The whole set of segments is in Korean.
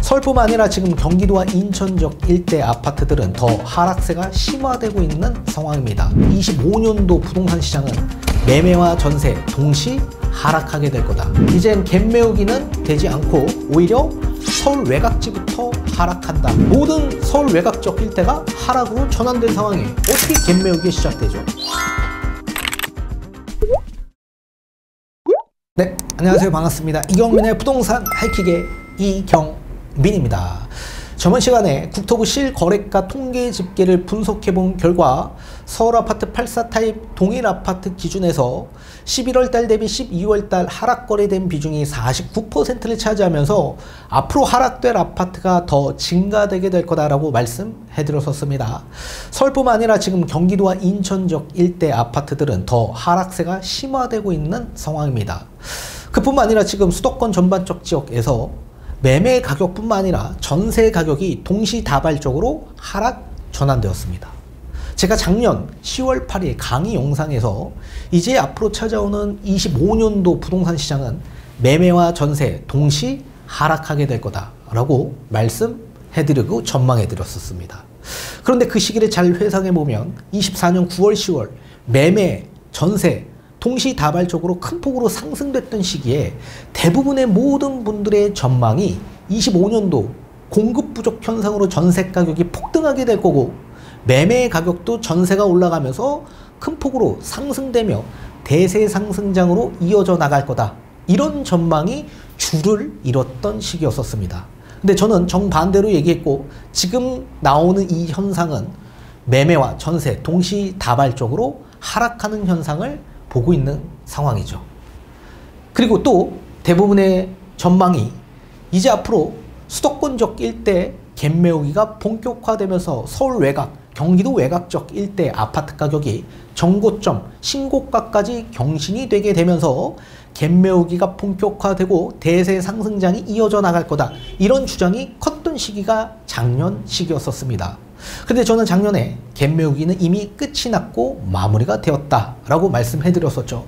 서울뿐만 아니라 지금 경기도와 인천 지역 일대 아파트들은 더 하락세가 심화되고 있는 상황입니다. 25년도 부동산 시장은 매매와 전세 동시 하락하게 될 거다. 이젠 갭 메우기는 되지 않고 오히려 서울 외곽지부터 하락한다. 모든 서울 외곽 지역 일대가 하락으로 전환된 상황에 어떻게 갭 메우기 시작되죠? 네, 안녕하세요. 반갑습니다. 이경민의 부동산 하이킥의 이경민입니다. 저번 시간에 국토부 실거래가 통계 집계를 분석해본 결과 서울 아파트 84 타입 동일 아파트 기준에서 11월 달 대비 12월 달 하락 거래된 비중이 49%를 차지하면서 앞으로 하락될 아파트가 더 증가되게 될 거다라고 말씀해드렸었습니다. 서울뿐만 아니라 지금 경기도와 인천 지역 일대 아파트들은 더 하락세가 심화되고 있는 상황입니다. 그뿐만 아니라 지금 수도권 전반적 지역에서 매매 가격뿐만 아니라 전세 가격이 동시다발적으로 하락 전환되었습니다. 제가 작년 10월 8일 강의 영상에서 이제 앞으로 찾아오는 25년도 부동산 시장은 매매와 전세 동시 하락하게 될 거다라고 말씀해드리고 전망해드렸었습니다. 그런데 그 시기를 잘 회상해보면 24년 9월 10월 매매, 전세 동시다발적으로 큰 폭으로 상승됐던 시기에 대부분의 모든 분들의 전망이 25년도 공급 부족 현상으로 전세 가격이 폭등하게 될 거고 매매 가격도 전세가 올라가면서 큰 폭으로 상승되며 대세 상승장으로 이어져 나갈 거다. 이런 전망이 줄을 이뤘던 시기였었습니다. 근데 저는 정반대로 얘기했고 지금 나오는 이 현상은 매매와 전세 동시다발적으로 하락하는 현상을 보고 있는 상황이죠. 그리고 또 대부분의 전망이 이제 앞으로 수도권 지역 일대 갭 메우기가 본격화되면서 서울 외곽, 경기도 외곽 지역 일대 아파트 가격이 정고점, 신고가까지 경신이 되게 되면서 갭 메우기가 본격화되고 대세 상승장이 이어져 나갈 거다. 이런 주장이 컸던 시기가 작년 시기였었습니다. 근데 저는 작년에 갭 메우기는 이미 끝이 났고 마무리가 되었다라고 말씀해드렸었죠.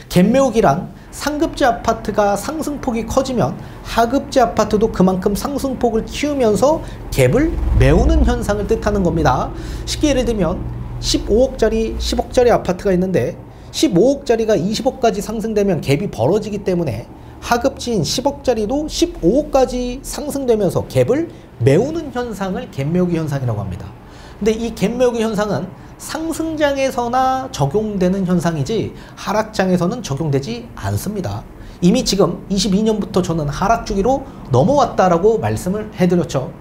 갭 메우기란 상급지 아파트가 상승폭이 커지면 하급지 아파트도 그만큼 상승폭을 키우면서 갭을 메우는 현상을 뜻하는 겁니다. 쉽게 예를 들면 15억짜리, 10억짜리 아파트가 있는데 15억짜리가 20억까지 상승되면 갭이 벌어지기 때문에 하급지인 10억짜리도 15억까지 상승되면서 갭을 메우는 현상을 갭 메우기 현상이라고 합니다. 근데 이 갭 메우기 현상은 상승장에서나 적용되는 현상이지 하락장에서는 적용되지 않습니다. 이미 지금 22년부터 저는 하락 주기로 넘어왔다라고 말씀을 해드렸죠.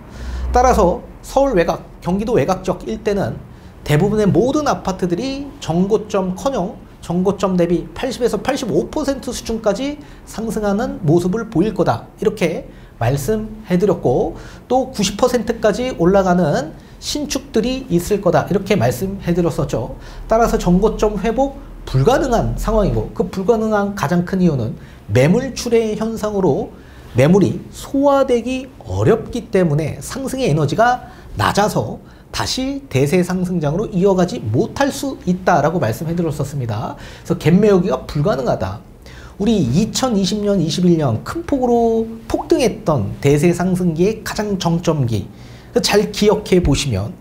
따라서 서울 외곽, 경기도 외곽 지역 일대는 대부분의 모든 아파트들이 정고점커녕 정고점 대비 80에서 85% 수준까지 상승하는 모습을 보일 거다. 이렇게 말씀해드렸고 또 90%까지 올라가는 신축들이 있을 거다. 이렇게 말씀해드렸었죠. 따라서 정고점 회복 불가능한 상황이고 그 불가능한 가장 큰 이유는 매물 출회 현상으로 매물이 소화되기 어렵기 때문에 상승의 에너지가 낮아서 다시 대세 상승장으로 이어가지 못할 수 있다라고 말씀해드렸었습니다. 그래서 갭 메우기가 불가능하다. 우리 2020년, 21년 큰 폭으로 폭등했던 대세 상승기의 가장 정점기 잘 기억해 보시면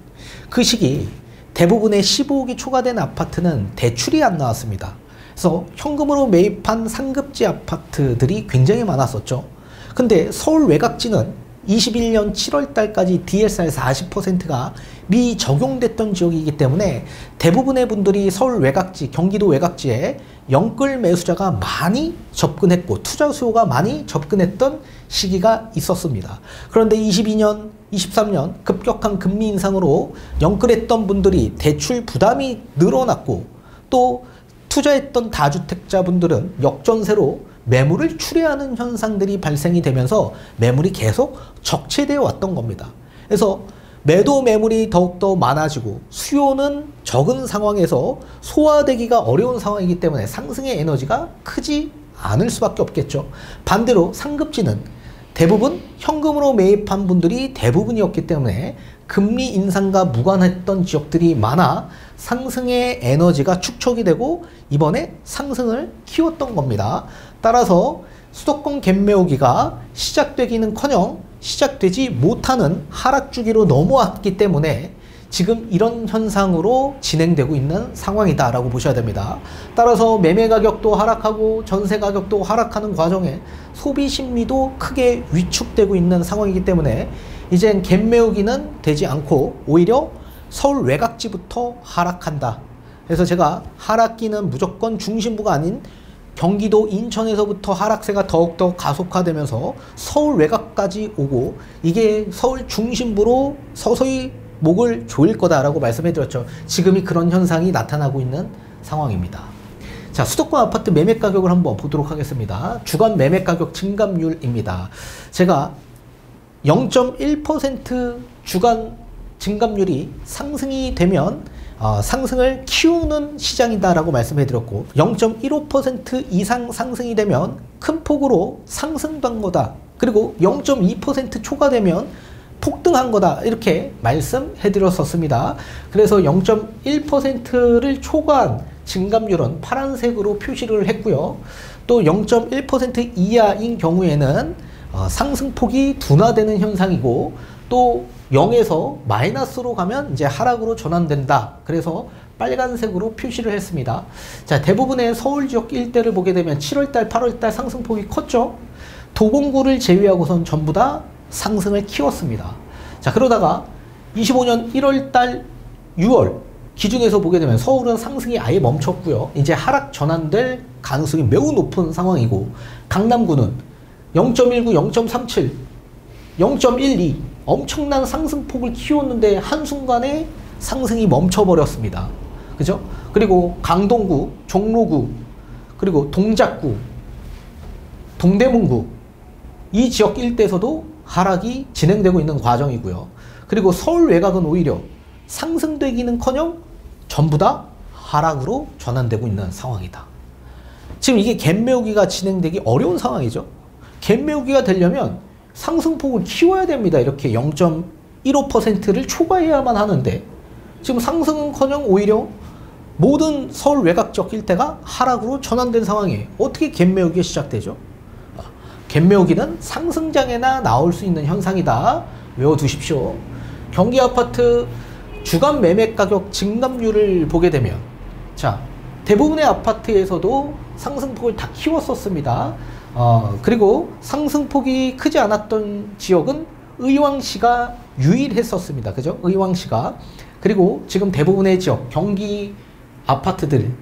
그 시기 대부분의 15억이 초과된 아파트는 대출이 안 나왔습니다. 그래서 현금으로 매입한 상급지 아파트들이 굉장히 많았었죠. 근데 서울 외곽지는 21년 7월 달까지 DSR 40%가 미적용됐던 지역이기 때문에 대부분의 분들이 서울 외곽지, 경기도 외곽지에 영끌 매수자가 많이 접근했고 투자 수요가 많이 접근했던 시기가 있었습니다. 그런데 22년, 23년 급격한 금리 인상으로 영끌했던 분들이 대출 부담이 늘어났고 또 투자했던 다주택자분들은 역전세로 매물을 출회하는 현상들이 발생이 되면서 매물이 계속 적체되어 왔던 겁니다. 그래서 매도 매물이 더욱더 많아지고 수요는 적은 상황에서 소화되기가 어려운 상황이기 때문에 상승의 에너지가 크지 않을 수밖에 없겠죠. 반대로 상급지는 대부분 현금으로 매입한 분들이 대부분이었기 때문에 금리 인상과 무관했던 지역들이 많아 상승의 에너지가 축적이 되고 이번에 상승을 키웠던 겁니다. 따라서 수도권 갭 메우기가 시작되기는커녕 시작되지 못하는 하락 주기로 넘어왔기 때문에 지금 이런 현상으로 진행되고 있는 상황이다 라고 보셔야 됩니다. 따라서 매매 가격도 하락하고 전세 가격도 하락하는 과정에 소비 심리도 크게 위축되고 있는 상황이기 때문에 이젠 갭 메우기는 되지 않고 오히려 서울 외곽지부터 하락한다. 그래서 제가 하락기는 무조건 중심부가 아닌 경기도 인천에서부터 하락세가 더욱더 가속화되면서 서울 외곽까지 오고 이게 서울 중심부로 서서히 목을 조일 거다라고 말씀해 드렸죠. 지금이 그런 현상이 나타나고 있는 상황입니다. 자, 수도권 아파트 매매 가격을 한번 보도록 하겠습니다. 주간 매매 가격 증감률입니다. 제가 0.1% 주간 증감률이 상승이 되면 상승을 키우는 시장이다라고 말씀해 드렸고 0.15% 이상 상승이 되면 큰 폭으로 상승한 거다. 그리고 0.2% 초과되면 폭등한 거다. 이렇게 말씀해 드렸었습니다. 그래서 0.1%를 초과한 증감률은 파란색으로 표시를 했고요. 또 0.1% 이하인 경우에는 상승폭이 둔화되는 현상이고 또 0에서 마이너스로 가면 이제 하락으로 전환된다. 그래서 빨간색으로 표시를 했습니다. 자, 대부분의 서울 지역 일대를 보게 되면 7월달, 8월달 상승폭이 컸죠. 도봉구를 제외하고선 전부 다 상승을 키웠습니다. 자, 그러다가 25년 1월달, 6월 기준에서 보게 되면 서울은 상승이 아예 멈췄고요. 이제 하락 전환될 가능성이 매우 높은 상황이고 강남구는 0.19, 0.37, 0.12 엄청난 상승폭을 키웠는데 한순간에 상승이 멈춰버렸습니다. 그죠? 그리고 강동구, 종로구, 그리고 동작구, 동대문구 이 지역 일대에서도 하락이 진행되고 있는 과정이고요. 그리고 서울 외곽은 오히려 상승되기는커녕 전부 다 하락으로 전환되고 있는 상황이다. 지금 이게 갭 메우기가 진행되기 어려운 상황이죠. 갭 메우기가 되려면 상승폭을 키워야 됩니다. 이렇게 0.15%를 초과해야만 하는데 지금 상승은커녕 오히려 모든 서울 외곽 지역 일대가 하락으로 전환된 상황이에요. 어떻게 갭 메우기가 시작되죠? 갭 메우기는 상승장에나 나올 수 있는 현상이다. 외워두십시오. 경기 아파트 주간 매매 가격 증감률을 보게 되면 자, 대부분의 아파트에서도 상승폭을 다 키웠었습니다. 그리고 상승폭이 크지 않았던 지역은 의왕시가 유일했었습니다. 그죠? 의왕시가. 그리고 지금 대부분의 지역, 경기 아파트들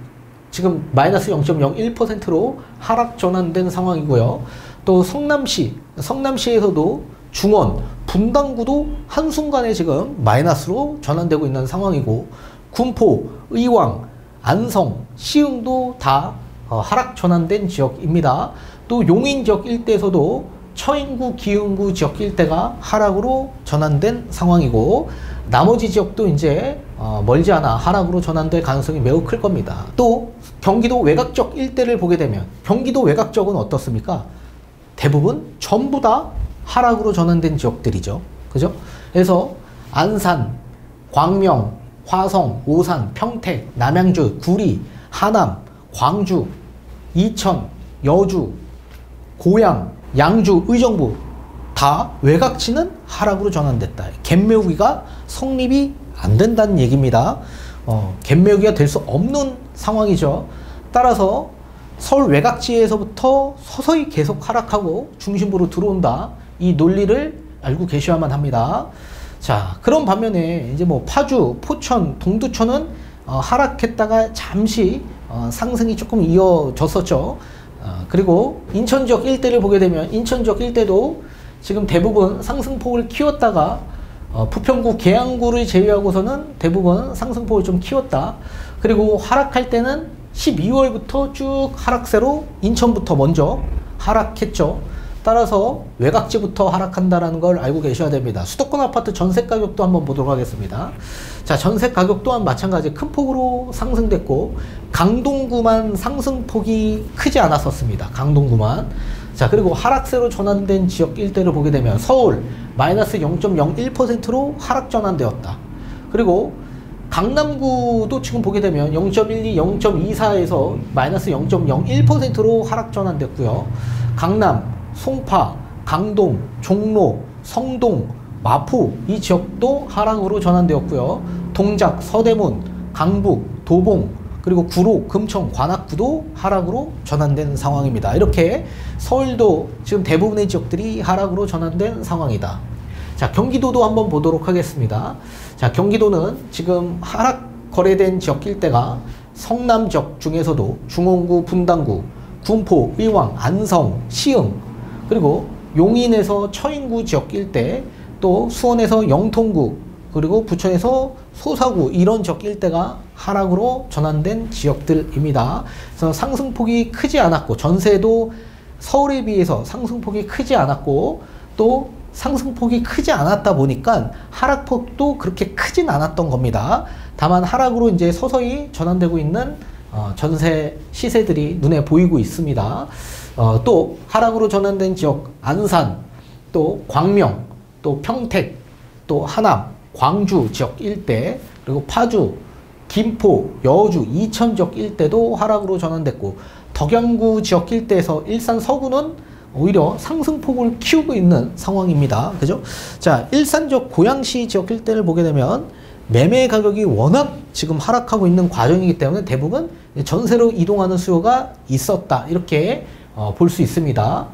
지금 마이너스 0.01%로 하락 전환된 상황이고요. 또 성남시에서도 중원, 분당구도 한순간에 지금 마이너스로 전환되고 있는 상황이고 군포, 의왕, 안성, 시흥도 다 하락 전환된 지역입니다. 또 용인 지역 일대에서도 처인구, 기흥구 지역 일대가 하락으로 전환된 상황이고 나머지 지역도 이제 멀지 않아 하락으로 전환될 가능성이 매우 클 겁니다. 또 경기도 외곽 지역 일대를 보게 되면 경기도 외곽 지역은 어떻습니까? 대부분 전부 다 하락으로 전환된 지역들이죠. 그죠? 그래서 안산, 광명, 화성, 오산, 평택, 남양주, 구리, 하남, 광주, 이천, 여주, 고양, 양주, 의정부 다 외곽지는 하락으로 전환됐다. 갭 메우기가 성립이 안 된다는 얘기입니다. 갭 메우기가 될 수 없는 상황이죠. 따라서 서울 외곽지에서부터 서서히 계속 하락하고 중심부로 들어온다. 이 논리를 알고 계셔야만 합니다. 자, 그런 반면에 이제 뭐 파주, 포천, 동두천은 하락했다가 잠시 상승이 조금 이어졌었죠. 그리고 인천 지역 일대를 보게 되면 인천 지역 일대도 지금 대부분 상승폭을 키웠다가 부평구, 계양구를 제외하고서는 대부분 상승폭을 좀 키웠다. 그리고 하락할 때는 12월부터 쭉 하락세로 인천부터 먼저 하락했죠. 따라서 외곽지부터 하락한다는 걸 알고 계셔야 됩니다. 수도권 아파트 전세 가격도 한번 보도록 하겠습니다. 자, 전세 가격 또한 마찬가지 큰 폭으로 상승됐고 강동구만 상승폭이 크지 않았었습니다. 강동구만. 자, 그리고 하락세로 전환된 지역 일대를 보게 되면 서울 마이너스 0.01%로 하락 전환되었다. 그리고 강남구도 지금 보게 되면 0.12, 0.24에서 마이너스 0.01%로 하락 전환됐고요. 강남, 송파, 강동, 종로, 성동, 마포 이 지역도 하락으로 전환되었고요. 동작, 서대문, 강북, 도봉, 그리고 구로, 금천, 관악구도 하락으로 전환된 상황입니다. 이렇게 서울도 지금 대부분의 지역들이 하락으로 전환된 상황이다. 자, 경기도도 한번 보도록 하겠습니다. 자, 경기도는 지금 하락 거래된 지역 일대가 성남 지역 중에서도 중원구, 분당구, 군포, 의왕, 안성, 시흥, 그리고 용인에서 처인구 지역 일대, 또 수원에서 영통구, 그리고 부천에서 소사구 이런 지역 일대가 하락으로 전환된 지역들입니다. 그래서 상승폭이 크지 않았고 전세도 서울에 비해서 상승폭이 크지 않았고 또 상승폭이 크지 않았다 보니까 하락폭도 그렇게 크진 않았던 겁니다. 다만 하락으로 이제 서서히 전환되고 있는 전세 시세들이 눈에 보이고 있습니다. 또 하락으로 전환된 지역 안산, 또 광명, 또 평택, 또 하남, 광주 지역 일대, 그리고 파주, 김포, 여주, 이천 지역 일대도 하락으로 전환됐고 덕양구 지역 일대에서 일산 서구는 오히려 상승폭을 키우고 있는 상황입니다. 그죠? 자, 일산 지역 고양시 지역 일대를 보게 되면 매매 가격이 워낙 지금 하락하고 있는 과정이기 때문에 대부분 전세로 이동하는 수요가 있었다. 이렇게 볼 수 있습니다.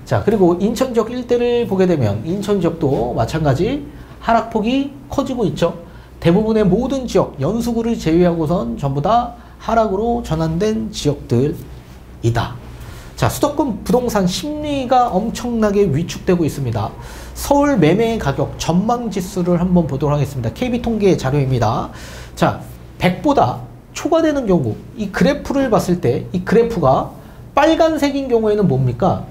자, 그리고 인천 지역 일대를 보게 되면 인천 지역도 마찬가지 하락폭이 커지고 있죠. 대부분의 모든 지역, 연수구를 제외하고선 전부 다 하락으로 전환된 지역들이다. 자, 수도권 부동산 심리가 엄청나게 위축되고 있습니다. 서울 매매 가격 전망 지수를 한번 보도록 하겠습니다. KB 통계 자료입니다. 자, 100보다 초과되는 경우 이 그래프를 봤을 때 이 그래프가 빨간색인 경우에는 뭡니까?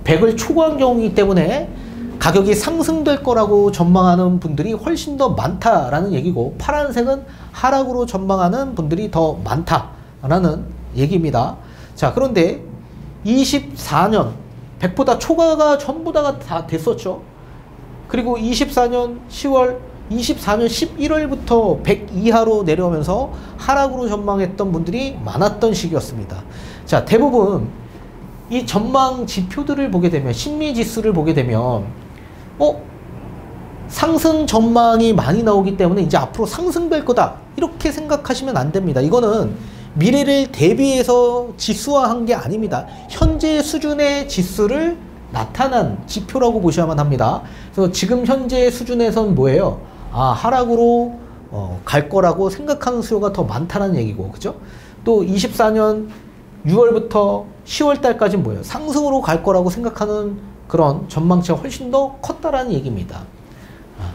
100을 초과한 경우이기 때문에 가격이 상승될 거라고 전망하는 분들이 훨씬 더 많다라는 얘기고 파란색은 하락으로 전망하는 분들이 더 많다라는 얘기입니다. 자, 그런데 24년 100보다 초과가 전부 다 됐었죠. 그리고 24년 10월 24년 11월부터 100 이하로 내려오면서 하락으로 전망했던 분들이 많았던 시기였습니다. 자, 대부분 이 전망 지표들을 보게 되면 심리 지수를 보게 되면 상승 전망이 많이 나오기 때문에 이제 앞으로 상승될 거다 이렇게 생각하시면 안 됩니다. 이거는 미래를 대비해서 지수화한 게 아닙니다. 현재 수준의 지수를 나타난 지표라고 보셔야만 합니다. 그래서 지금 현재 수준에선 뭐예요? 하락으로 갈 거라고 생각하는 수요가 더 많다는 얘기고, 그죠? 또 24년 6월부터 10월 달까지 뭐예요? 상승으로 갈 거라고 생각하는 그런 전망치가 훨씬 더 컸다라는 얘기입니다.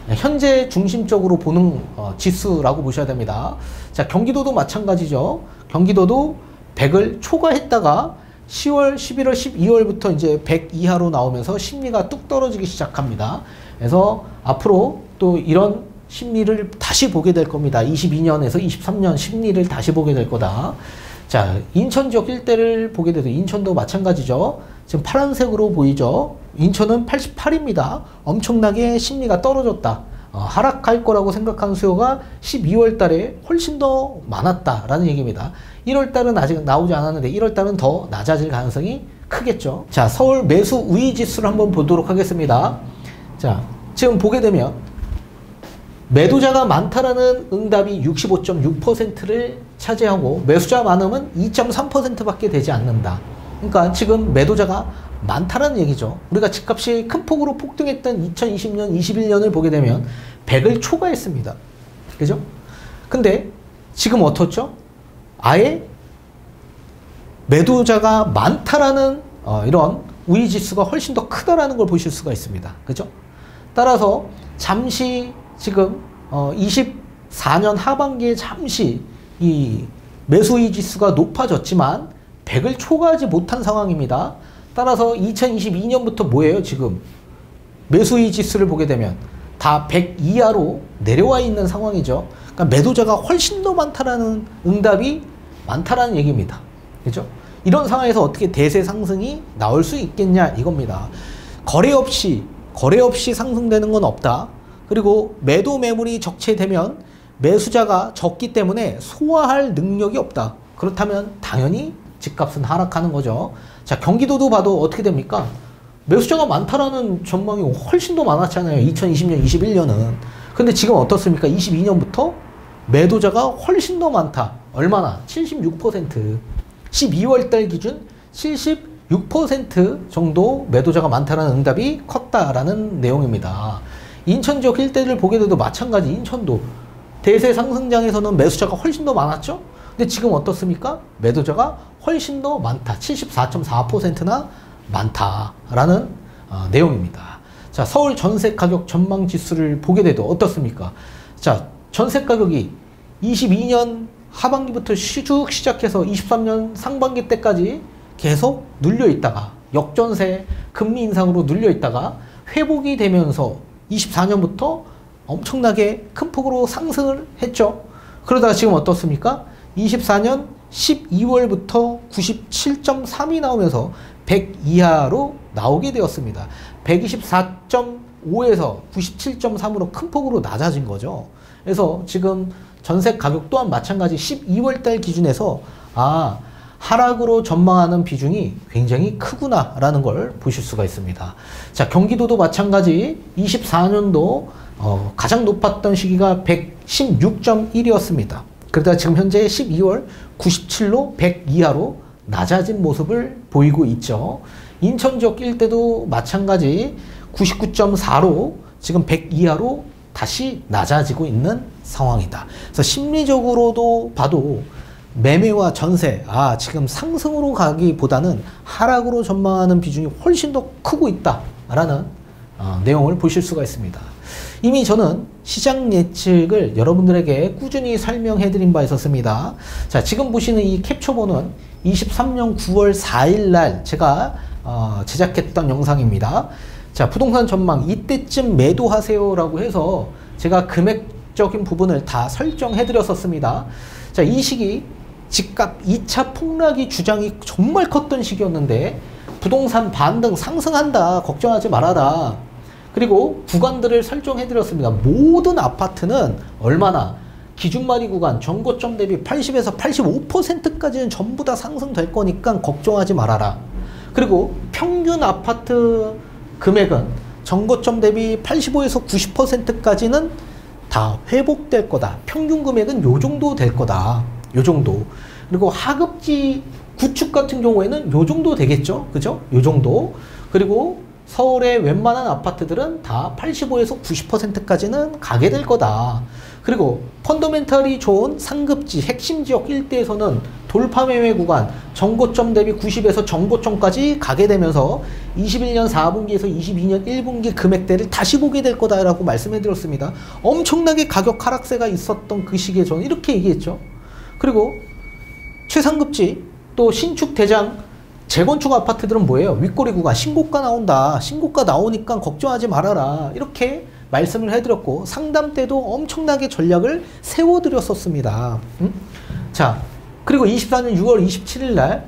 현재 중심적으로 보는 지수라고 보셔야 됩니다. 자, 경기도도 마찬가지죠. 경기도도 100을 초과했다가 10월, 11월, 12월부터 이제 100 이하로 나오면서 심리가 뚝 떨어지기 시작합니다. 그래서 앞으로 또 이런 심리를 다시 보게 될 겁니다. 22년에서 23년 심리를 다시 보게 될 거다. 자, 인천 지역 일대를 보게 돼도 인천도 마찬가지죠. 지금 파란색으로 보이죠. 인천은 88입니다. 엄청나게 심리가 떨어졌다. 하락할 거라고 생각하는 수요가 12월 달에 훨씬 더 많았다라는 얘기입니다. 1월 달은 아직 나오지 않았는데 1월 달은 더 낮아질 가능성이 크겠죠. 자, 서울 매수 우위 지수를 한번 보도록 하겠습니다. 자, 지금 보게 되면 매도자가 많다라는 응답이 65.6%를 차지하고 매수자 많음은 2.3%밖에 되지 않는다. 그러니까 지금 매도자가 많다라는 얘기죠. 우리가 집값이 큰 폭으로 폭등했던 2020년, 21년을 보게 되면 100을 초과했습니다. 그죠? 근데 지금 어떻죠? 아예 매도자가 많다라는 이런 우위지수가 훨씬 더 크다라는 걸 보실 수가 있습니다. 그죠? 따라서 잠시 지금 24년 하반기에 잠시 이 매수이 지수가 높아졌지만 100을 초과하지 못한 상황입니다. 따라서 2022년부터 뭐예요? 지금 매수이 지수를 보게 되면 다 100 이하로 내려와 있는 상황이죠. 그러니까 매도자가 훨씬 더 많다라는 응답이 많다라는 얘기입니다. 그죠? 이런 상황에서 어떻게 대세 상승이 나올 수 있겠냐 이겁니다. 거래 없이 상승되는 건 없다. 그리고 매도 매물이 적체되면 매수자가 적기 때문에 소화할 능력이 없다. 그렇다면 당연히 집값은 하락하는 거죠. 자, 경기도도 봐도 어떻게 됩니까? 매수자가 많다라는 전망이 훨씬 더 많았잖아요. 2020년, 21년은. 근데 지금 어떻습니까? 22년부터 매도자가 훨씬 더 많다. 얼마나? 76%. 12월 달 기준 76% 정도 매도자가 많다라는 응답이 컸다라는 내용입니다. 인천 지역 일대를 보게 돼도 마찬가지. 인천도 대세 상승장에서는 매수자가 훨씬 더 많았죠? 근데 지금 어떻습니까? 매도자가 훨씬 더 많다. 74.4%나 많다라는 내용입니다. 자, 서울 전세 가격 전망 지수를 보게 돼도 어떻습니까? 자, 전세 가격이 22년 하반기부터 쭉 시작해서 23년 상반기 때까지 계속 눌려 있다가 역전세 금리 인상으로 눌려 있다가 회복이 되면서 24년부터 엄청나게 큰 폭으로 상승을 했죠. 그러다가 지금 어떻습니까? 24년 12월부터 97.3이 나오면서 100 이하로 나오게 되었습니다. 124.5에서 97.3으로 큰 폭으로 낮아진 거죠. 그래서 지금 전세 가격 또한 마찬가지 12월 달 기준에서 하락으로 전망하는 비중이 굉장히 크구나 라는 걸 보실 수가 있습니다. 자, 경기도도 마찬가지 24년도 가장 높았던 시기가 116.1이었습니다. 그러다 지금 현재 12월 97로 100 이하로 낮아진 모습을 보이고 있죠. 인천 지역 일대도 마찬가지 99.4로 지금 100 이하로 다시 낮아지고 있는 상황이다. 그래서 심리적으로도 봐도 매매와 전세, 지금 상승으로 가기보다는 하락으로 전망하는 비중이 훨씬 더 크고 있다라는 내용을 보실 수가 있습니다. 이미 저는 시장 예측을 여러분들에게 꾸준히 설명해 드린 바 있었습니다. 자, 지금 보시는 이 캡처본은 23년 9월 4일 날 제가 제작했던 영상입니다. 자, 부동산 전망 이때쯤 매도하세요 라고 해서 제가 금액적인 부분을 다 설정해 드렸었습니다. 자, 이 시기 집값 2차 폭락이 주장이 정말 컸던 시기였는데 부동산 반등 상승한다 걱정하지 말아라. 그리고 구간들을 설정해 드렸습니다. 모든 아파트는 얼마나 기준말이 구간 전고점 대비 80에서 85%까지는 전부 다 상승될 거니까 걱정하지 말아라. 그리고 평균 아파트 금액은 전고점 대비 85에서 90%까지는 다 회복될 거다. 평균 금액은 요 정도 될 거다. 요 정도. 그리고 하급지 구축 같은 경우에는 요 정도 되겠죠. 그죠? 요 정도. 그리고 서울의 웬만한 아파트들은 다 85에서 90%까지는 가게 될 거다. 그리고 펀더멘탈이 좋은 상급지 핵심 지역 일대에서는 돌파 매매 구간 전고점 대비 90에서 전고점까지 가게 되면서 21년 4분기에서 22년 1분기 금액대를 다시 보게 될 거다라고 말씀해 드렸습니다. 엄청나게 가격 하락세가 있었던 그 시기에 저는 이렇게 얘기했죠. 그리고 최상급지 또 신축 대장 재건축 아파트들은 뭐예요? 윗꼬리 구간 신고가 나온다. 신고가 나오니까 걱정하지 말아라. 이렇게 말씀을 해드렸고 상담 때도 엄청나게 전략을 세워드렸었습니다. 자, 그리고 24년 6월 27일 날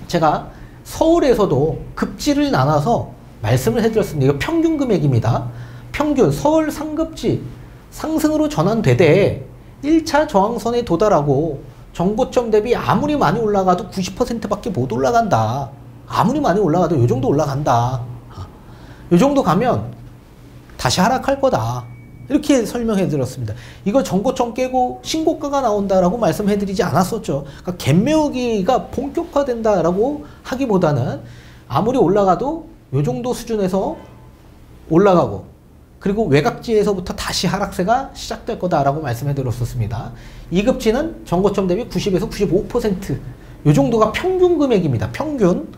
제가 서울에서도 급지를 나눠서 말씀을 해드렸습니다. 이거 평균 금액입니다. 평균 서울 상급지 상승으로 전환되되 1차 저항선에 도달하고 전고점 대비 아무리 많이 올라가도 90%밖에 못 올라간다. 아무리 많이 올라가도 요 정도 올라간다. 요 정도 가면 다시 하락할 거다. 이렇게 설명해 드렸습니다. 이거 전고점 깨고 신고가가 나온다라고 말씀해 드리지 않았었죠. 그러니까 갭매우기가 본격화된다라고 하기보다는 아무리 올라가도 요 정도 수준에서 올라가고 그리고 외곽지에서부터 다시 하락세가 시작될 거다라고 말씀해 드렸었습니다. 2급지는 전고점 대비 90에서 95% 요 정도가 평균 금액입니다. 평균.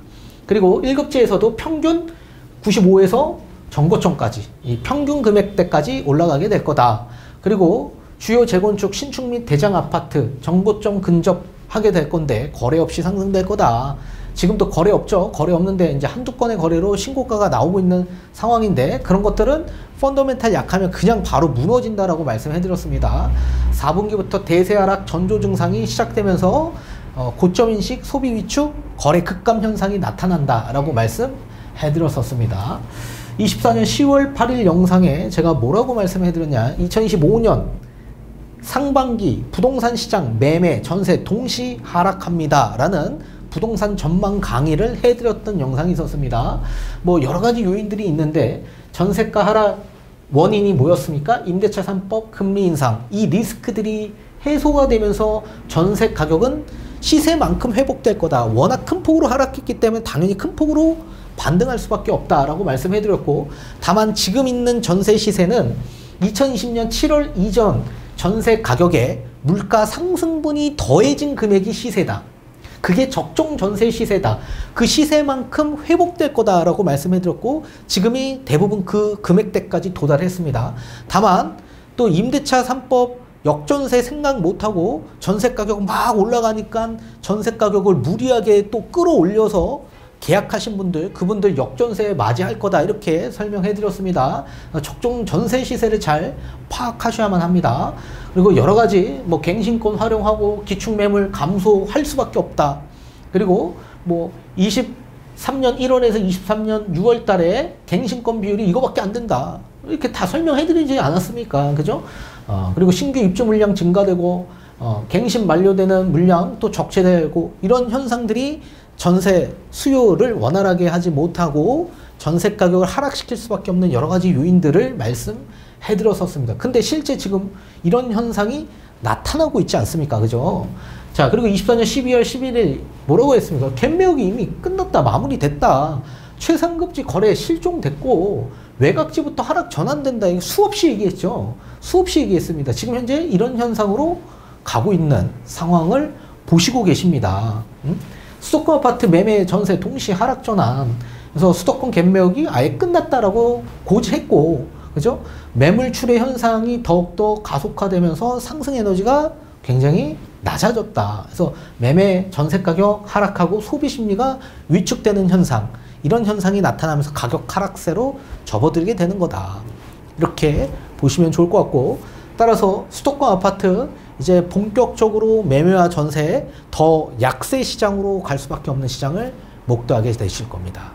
그리고 1급지에서도 평균 95에서 전고점까지 이 평균 금액대까지 올라가게 될 거다. 그리고 주요 재건축 신축 및 대장 아파트 전고점 근접하게 될 건데 거래 없이 상승될 거다. 지금도 거래 없죠. 거래 없는데 이제 한두 건의 거래로 신고가가 나오고 있는 상황인데 그런 것들은 펀더멘탈 약하면 그냥 바로 무너진다라고 말씀해 드렸습니다. 4분기부터 대세 하락 전조 증상이 시작되면서 고점 인식, 소비 위축, 거래 급감 현상이 나타난다라고 말씀해 드렸었습니다. 24년 10월 8일 영상에 제가 뭐라고 말씀해 드렸냐. 2025년 상반기 부동산 시장 매매 전세 동시 하락합니다 라는 부동산 전망 강의를 해드렸던 영상이 있었습니다. 뭐 여러 가지 요인들이 있는데 전세가 하락 원인이 뭐였습니까? 임대차 3법, 금리 인상, 이 리스크들이 해소가 되면서 전세 가격은 시세만큼 회복될 거다. 워낙 큰 폭으로 하락했기 때문에 당연히 큰 폭으로 반등할 수밖에 없다라고 말씀해드렸고, 다만 지금 있는 전세 시세는 2020년 7월 이전 전세 가격에 물가 상승분이 더해진 금액이 시세다. 그게 적정 전세 시세다. 그 시세만큼 회복될 거다라고 말씀해드렸고, 지금이 대부분 그 금액대까지 도달했습니다. 다만 또 임대차 3법 역전세 생각 못하고 전세 가격 막 올라가니까 전세 가격을 무리하게 또 끌어올려서 계약하신 분들, 그분들 역전세 맞이할 거다 이렇게 설명해 드렸습니다. 적정 전세 시세를 잘 파악하셔야만 합니다. 그리고 여러 가지 뭐 갱신권 활용하고 기축 매물 감소할 수밖에 없다. 그리고 뭐 23년 1월에서 23년 6월 달에 갱신권 비율이 이거밖에 안 된다. 이렇게 다 설명해 드리지 않았습니까? 그죠? 그리고 신규 입주 물량 증가되고 갱신 만료되는 물량 또 적체되고, 이런 현상들이 전세 수요를 원활하게 하지 못하고 전세 가격을 하락시킬 수밖에 없는 여러 가지 요인들을 말씀해 드렸었습니다. 근데 실제 지금 이런 현상이 나타나고 있지 않습니까? 그죠? 자, 그리고 24년 12월 11일 뭐라고 했습니까? 갭매혹이 이미 끝났다, 마무리됐다, 최상급지 거래 실종됐고 외곽지부터 하락 전환된다. 이거 수없이 얘기했죠. 수없이 얘기했습니다. 지금 현재 이런 현상으로 가고 있는 상황을 보시고 계십니다. 수도권 아파트 매매 전세 동시 하락 전환. 그래서 수도권 갭매혹이 아예 끝났다라고 고지했고, 그죠? 매물출의 현상이 더욱더 가속화되면서 상승 에너지가 굉장히 낮아졌다. 그래서 매매 전세 가격 하락하고 소비 심리가 위축되는 현상, 이런 현상이 나타나면서 가격 하락세로 접어들게 되는 거다. 이렇게 보시면 좋을 것 같고, 따라서 수도권 아파트 이제 본격적으로 매매와 전세 더 약세 시장으로 갈 수밖에 없는 시장을 목도하게 되실 겁니다.